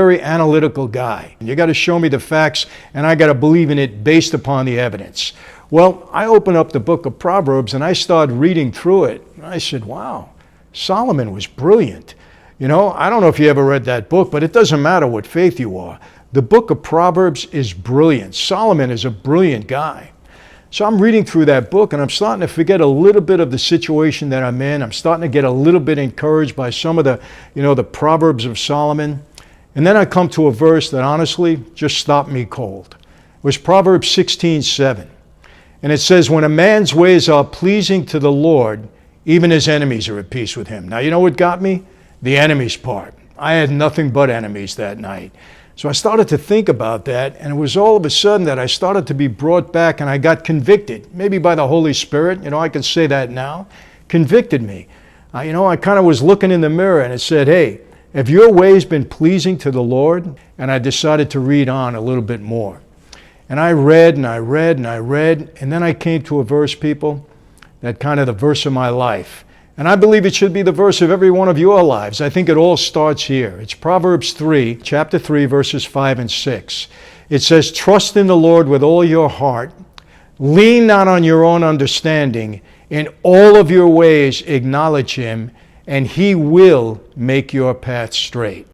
very analytical guy. You got to show me the facts, and I got to believe in it based upon the evidence. Well, I opened up the book of Proverbs, and I started reading through it. And I said, wow, Solomon was brilliant. You know, I don't know if you ever read that book, but it doesn't matter what faith you are. The book of Proverbs is brilliant. Solomon is a brilliant guy. So I'm reading through that book, and I'm starting to forget a little bit of the situation that I'm in. I'm starting to get a little bit encouraged by some of the, the Proverbs of Solomon. And then I come to a verse that honestly just stopped me cold. It was Proverbs 16:7. And it says, when a man's ways are pleasing to the Lord, even his enemies are at peace with him. Now, you know what got me? The enemies part. I had nothing but enemies that night. So I started to think about that, and it was all of a sudden that I started to be brought back, and I got convicted, maybe by the Holy Spirit. I can say that now. Convicted me. I kind of was looking in the mirror, and it said, hey, have your ways been pleasing to the Lord? And I decided to read on a little bit more. And I read, and I read, and I read, and then I came to a verse, people, that kind of the verse of my life. And I believe it should be the verse of every one of your lives. I think it all starts here. It's Proverbs 3, chapter 3, verses 5 and 6. It says, trust in the Lord with all your heart. Lean not on your own understanding. In all of your ways acknowledge him, and he will make your path straight.